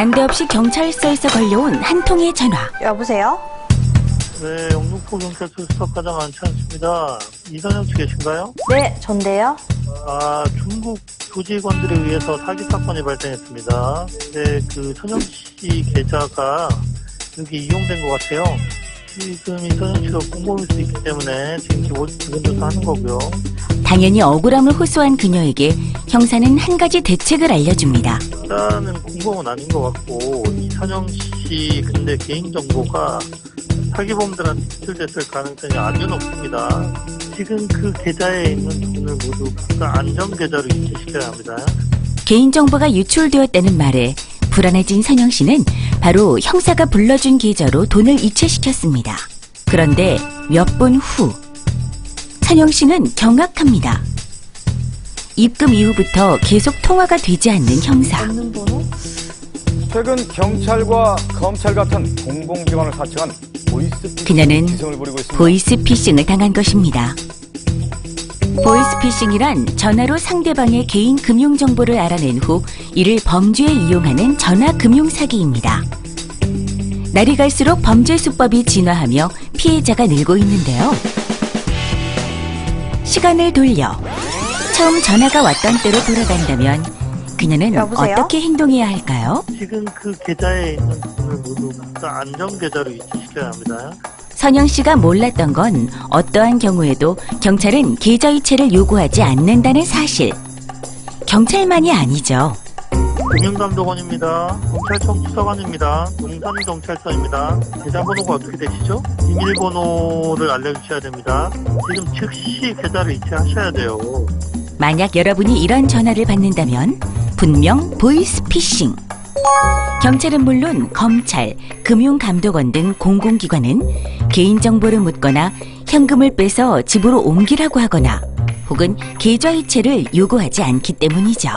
난데없이 경찰서에서 걸려온 한 통의 전화. 여보세요? 네, 영등포 경찰서 수석과장 안찬수입니다. 이선영 씨 계신가요? 네, 전데요. 중국 조직원들에 의해서 사기 사건이 발생했습니다. 네, 선영 씨 계좌가 여기 이용된 것 같아요. 지금 이선영 씨가 공범일 수 있기 때문에 지금 기본 조사하는 거고요. 당연히 억울함을 호소한 그녀에게 형사는 한 가지 대책을 알려줍니다. 일단은 공범은 아닌 것 같고 이선영 씨 근데 개인정보가 사기범들한테 유출됐을 가능성이 아주 높습니다. 지금 그 계좌에 있는 돈을 모두 국가 안전계좌로 이체시켜야 합니다. 개인정보가 유출되었다는 말에 불안해진 선영 씨는 바로 형사가 불러준 계좌로 돈을 이체시켰습니다. 그런데 몇 분 후 선영 씨는 경악합니다. 입금 이후부터 계속 통화가 되지 않는 형사. 없는 번호? 최근 경찰과 검찰 같은 공공기관을 사칭한 그녀는 보이스피싱을 부리고 있습니다. 보이스피싱을 당한 것입니다. 보이스피싱이란 전화로 상대방의 개인 금융정보를 알아낸 후 이를 범죄에 이용하는 전화금융사기입니다. 날이 갈수록 범죄 수법이 진화하며 피해자가 늘고 있는데요. 시간을 돌려 처음 전화가 왔던 때로 돌아간다면 그녀는 여보세요? 어떻게 행동해야 할까요? 지금 그 계좌에 있는 돈을 모두 국가 안전계좌로 이체시켜야 합니다. 선영 씨가 몰랐던 건 어떠한 경우에도 경찰은 계좌 이체를 요구하지 않는다는 사실. 경찰만이 아니죠. 금융감독원입니다. 경찰청 수사관입니다. 용산경찰서입니다. 계좌번호가 어떻게 되시죠? 비밀번호를 알려주셔야 됩니다. 지금 즉시 계좌를 이체하셔야 돼요. 만약 여러분이 이런 전화를 받는다면 분명 보이스피싱. 경찰은 물론 검찰, 금융감독원 등 공공기관은 개인정보를 묻거나 현금을 빼서 집으로 옮기라고 하거나 혹은 계좌 이체를 요구하지 않기 때문이죠.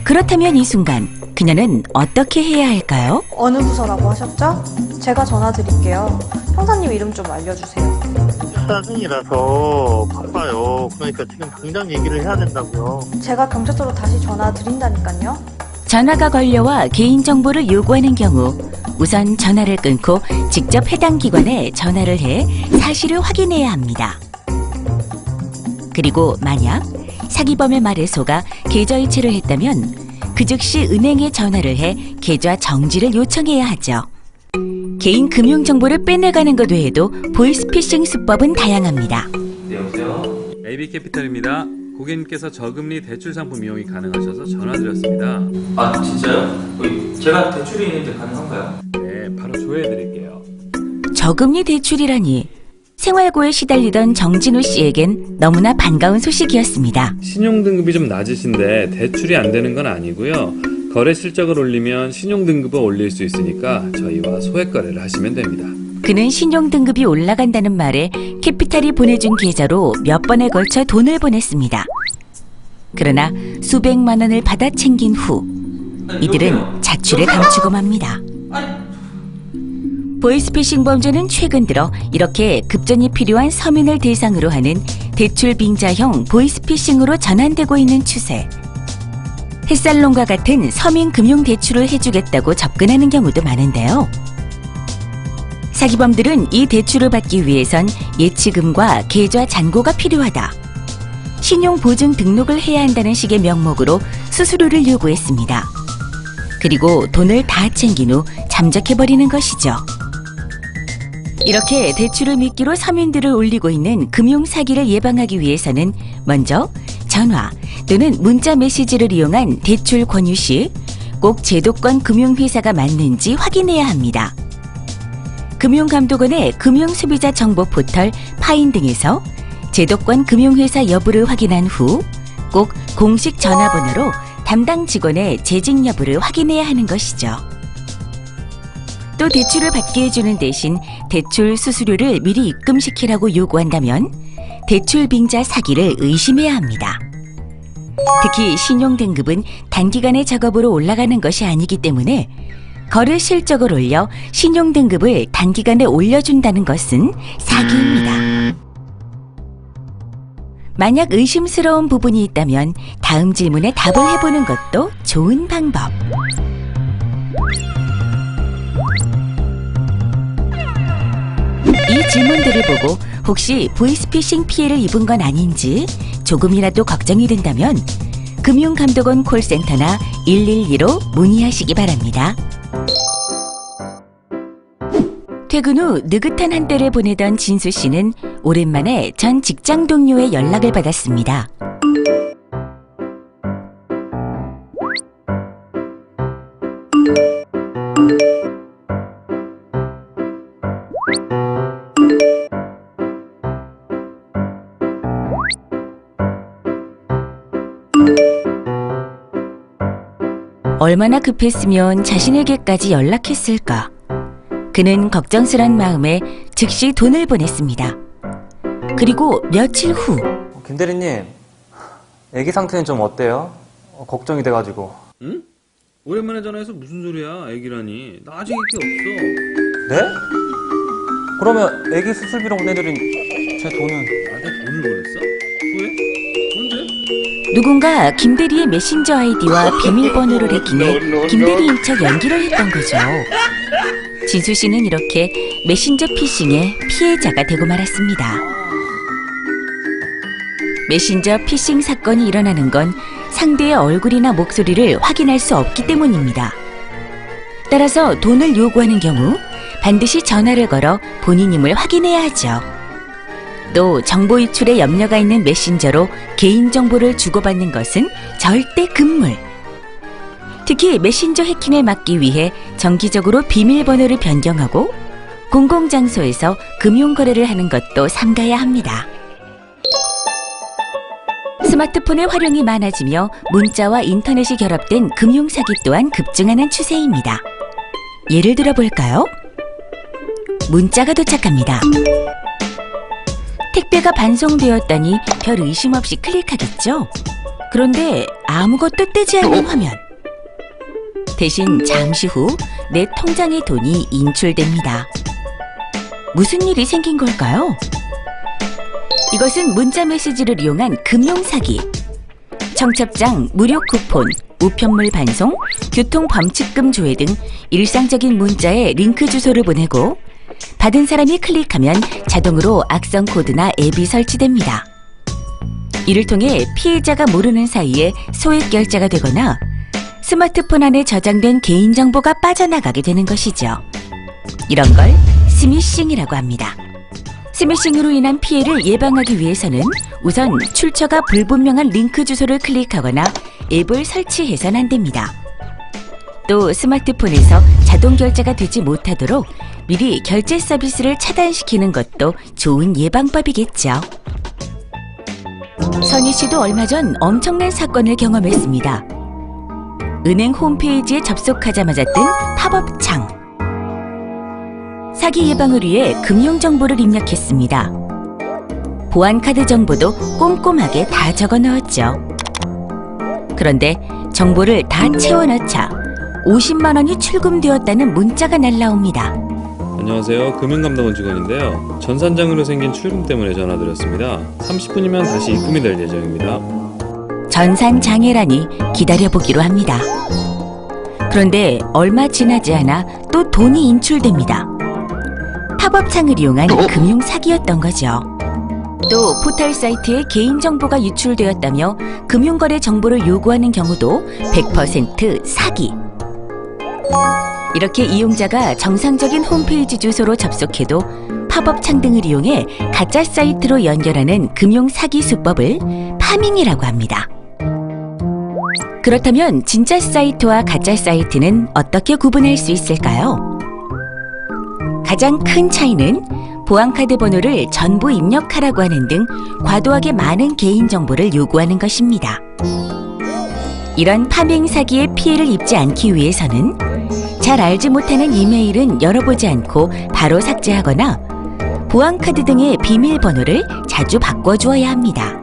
그렇다면 이 순간 그녀는 어떻게 해야 할까요? 어느 부서라고 하셨죠? 제가 전화 드릴게요. 형사님 이름 좀 알려주세요. 수사 중이라서 바빠요. 그러니까 지금 당장 얘기를 해야 된다고요. 제가 경찰서로 다시 전화 드린다니까요. 전화가 걸려와 개인정보를 요구하는 경우 우선 전화를 끊고 직접 해당 기관에 전화를 해 사실을 확인해야 합니다. 그리고 만약 사기범의 말에 속아 계좌 이체를 했다면 그 즉시 은행에 전화를 해 계좌 정지를 요청해야 하죠. 개인 금융정보를 빼내가는 것 외에도 보이스피싱 수법은 다양합니다. 네, 여보세요? AB캐피탈입니다. 고객님께서 저금리 대출 상품 이용이 가능하셔서 전화드렸습니다. 아, 진짜요? 제가 대출이 있는데 가능한가요? 네, 바로 조회해드릴게요. 저금리 대출이라니 생활고에 시달리던 정진우 씨에겐 너무나 반가운 소식이었습니다. 신용등급이 좀 낮으신데 대출이 안 되는 건 아니고요. 거래 실적을 올리면 신용등급을 올릴 수 있으니까 저희와 소액 거래를 하시면 됩니다. 그는 신용등급이 올라간다는 말에 캐피탈이 보내준 계좌로 몇 번에 걸쳐 돈을 보냈습니다. 그러나 수백만 원을 받아 챙긴 후 이들은 자취를 감추고 맙니다. 보이스피싱 범죄는 최근 들어 이렇게 급전이 필요한 서민을 대상으로 하는 대출 빙자형 보이스피싱으로 전환되고 있는 추세. 햇살론과 같은 서민 금융 대출을 해주겠다고 접근하는 경우도 많은데요. 사기범들은 이 대출을 받기 위해선 예치금과 계좌 잔고가 필요하다. 신용보증 등록을 해야 한다는 식의 명목으로 수수료를 요구했습니다. 그리고 돈을 다 챙긴 후 잠적해버리는 것이죠. 이렇게 대출을 미끼로 서민들을 올리고 있는 금융사기를 예방하기 위해서는 먼저 전화 또는 문자 메시지를 이용한 대출 권유 시 꼭 제도권 금융회사가 맞는지 확인해야 합니다. 금융감독원의 금융소비자 정보 포털 파인 등에서 제도권 금융회사 여부를 확인한 후 꼭 공식 전화번호로 담당 직원의 재직 여부를 확인해야 하는 것이죠. 또 대출을 받게 해주는 대신 대출 수수료를 미리 입금시키라고 요구한다면 대출 빙자 사기를 의심해야 합니다. 특히 신용등급은 단기간의 작업으로 올라가는 것이 아니기 때문에 거래 실적을 올려 신용등급을 단기간에 올려준다는 것은 사기입니다. 만약 의심스러운 부분이 있다면 다음 질문에 답을 해보는 것도 좋은 방법. 질문들을 보고 혹시 보이스피싱 피해를 입은 건 아닌지 조금이라도 걱정이 된다면 금융감독원 콜센터나 112로 문의하시기 바랍니다. 퇴근 후 느긋한 한때를 보내던 진수 씨는 오랜만에 전 직장 동료의 연락을 받았습니다. 얼마나 급했으면 자신에게까지 연락했을까? 그는 걱정스런 마음에 즉시 돈을 보냈습니다. 그리고 며칠 후 김 대리님, 애기 상태는 좀 어때요? 걱정이 돼가지고. 응? 오랜만에 전화해서 무슨 소리야? 애기라니. 나 아직 애기 없어. 네? 그러면 애기 수술비로 보내드린 제 돈은? 나한테 돈을 보냈어? 왜? 언제? 누군가 김대리의 메신저 아이디와 비밀번호를 해킹해 김대리인 척 연기를 했던 거죠. 진수 씨는 이렇게 메신저 피싱의 피해자가 되고 말았습니다. 메신저 피싱 사건이 일어나는 건 상대의 얼굴이나 목소리를 확인할 수 없기 때문입니다. 따라서 돈을 요구하는 경우 반드시 전화를 걸어 본인임을 확인해야 하죠. 또 정보 유출에 염려가 있는 메신저로 개인정보를 주고받는 것은 절대 금물. 특히 메신저 해킹을 막기 위해 정기적으로 비밀번호를 변경하고 공공장소에서 금융거래를 하는 것도 삼가야 합니다. 스마트폰의 활용이 많아지며 문자와 인터넷이 결합된 금융사기 또한 급증하는 추세입니다. 예를 들어 볼까요? 문자가 도착합니다. 택배가 반송되었다니 별 의심 없이 클릭하겠죠? 그런데 아무것도 뜨지 않는 화면. 대신 잠시 후 내 통장에 돈이 인출됩니다. 무슨 일이 생긴 걸까요? 이것은 문자 메시지를 이용한 금융사기. 청첩장, 무료 쿠폰, 우편물 반송, 교통 범칙금 조회 등 일상적인 문자에 링크 주소를 보내고 받은 사람이 클릭하면 자동으로 악성 코드나 앱이 설치됩니다. 이를 통해 피해자가 모르는 사이에 소액 결제가 되거나 스마트폰 안에 저장된 개인정보가 빠져나가게 되는 것이죠. 이런 걸 스미싱이라고 합니다. 스미싱으로 인한 피해를 예방하기 위해서는 우선 출처가 불분명한 링크 주소를 클릭하거나 앱을 설치해서는 안 됩니다. 또 스마트폰에서 자동 결제가 되지 못하도록 미리 결제 서비스를 차단시키는 것도 좋은 예방법이겠죠. 선희 씨도 얼마 전 엄청난 사건을 경험했습니다. 은행 홈페이지에 접속하자마자 뜬 팝업 창. 사기 예방을 위해 금융정보를 입력했습니다. 보안카드 정보도 꼼꼼하게 다 적어 넣었죠. 그런데 정보를 다 채워넣자 50만 원이 출금되었다는 문자가 날라옵니다. 안녕하세요. 금융감독원 직원인데요. 전산장으로 생긴 출금 때문에 전화드렸습니다. 30분이면 다시 입금이 될 예정입니다. 전산장애라니 기다려보기로 합니다. 그런데 얼마 지나지 않아 또 돈이 인출됩니다. 팝업창을 이용한 금융사기였던 거죠. 또 포털 사이트에 개인정보가 유출되었다며 금융거래 정보를 요구하는 경우도 100% 사기. 이렇게 이용자가 정상적인 홈페이지 주소로 접속해도 팝업창 등을 이용해 가짜 사이트로 연결하는 금융사기 수법을 파밍이라고 합니다. 그렇다면 진짜 사이트와 가짜 사이트는 어떻게 구분할 수 있을까요? 가장 큰 차이는 보안카드 번호를 전부 입력하라고 하는 등 과도하게 많은 개인정보를 요구하는 것입니다. 이런 파밍 사기의 피해를 입지 않기 위해서는 잘 알지 못하는 이메일은 열어보지 않고 바로 삭제하거나 보안카드 등의 비밀번호를 자주 바꿔주어야 합니다.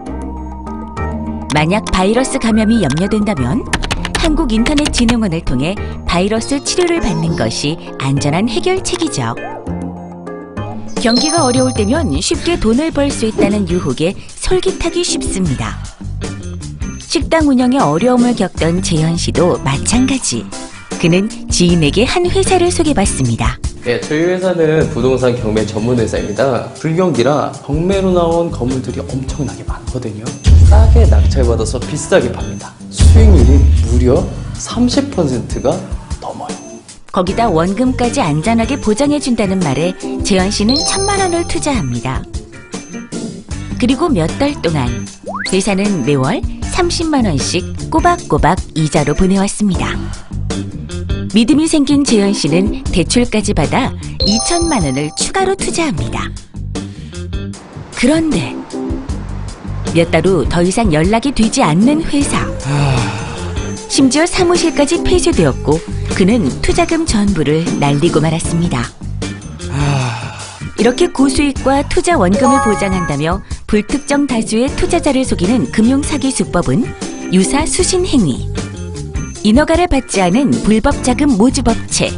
만약 바이러스 감염이 염려된다면 한국인터넷진흥원을 통해 바이러스 치료를 받는 것이 안전한 해결책이죠. 경기가 어려울 때면 쉽게 돈을 벌 수 있다는 유혹에 솔깃하기 쉽습니다. 식당 운영에 어려움을 겪던 재현 씨도 마찬가지. 그는 지인에게 한 회사를 소개받습니다. 네, 저희 회사는 부동산 경매 전문 회사입니다. 불경기라 경매로 나온 건물들이 엄청나게 많거든요. 싸게 낙찰받아서 비싸게 팝니다. 수익률이 무려 30%가 넘어요. 거기다 원금까지 안전하게 보장해준다는 말에 재현 씨는 1,000만 원을 투자합니다. 그리고 몇 달 동안 회사는 매월 30만 원씩 꼬박꼬박 이자로 보내왔습니다. 믿음이 생긴 재현 씨는 대출까지 받아 2천만 원을 추가로 투자합니다. 그런데 몇 달 후 더 이상 연락이 되지 않는 회사. 심지어 사무실까지 폐쇄되었고 그는 투자금 전부를 날리고 말았습니다. 이렇게 고수익과 투자 원금을 보장한다며 불특정 다수의 투자자를 속이는 금융사기 수법은 유사 수신행위, 인허가를 받지 않은 불법 자금 모집업체,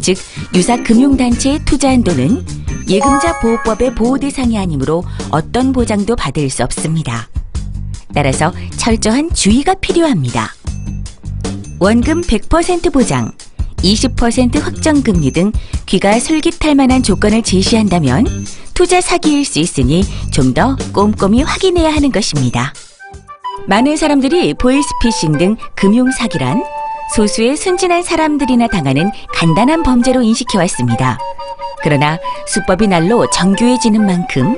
즉 유사 금융단체에 투자한 돈은 예금자 보호법의 보호 대상이 아니므로 어떤 보장도 받을 수 없습니다. 따라서 철저한 주의가 필요합니다. 원금 100% 보장, 20% 확정금리 등 귀가 솔깃할 만한 조건을 제시한다면 투자 사기일 수 있으니 좀 더 꼼꼼히 확인해야 하는 것입니다. 많은 사람들이 보이스피싱 등 금융사기란 소수의 순진한 사람들이나 당하는 간단한 범죄로 인식해왔습니다. 그러나 수법이 날로 정교해지는 만큼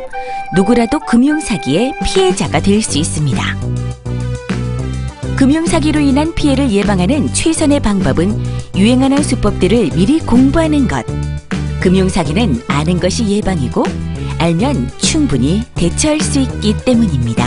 누구라도 금융사기의 피해자가 될 수 있습니다. 금융사기로 인한 피해를 예방하는 최선의 방법은 유행하는 수법들을 미리 공부하는 것. 금융사기는 아는 것이 예방이고 알면 충분히 대처할 수 있기 때문입니다.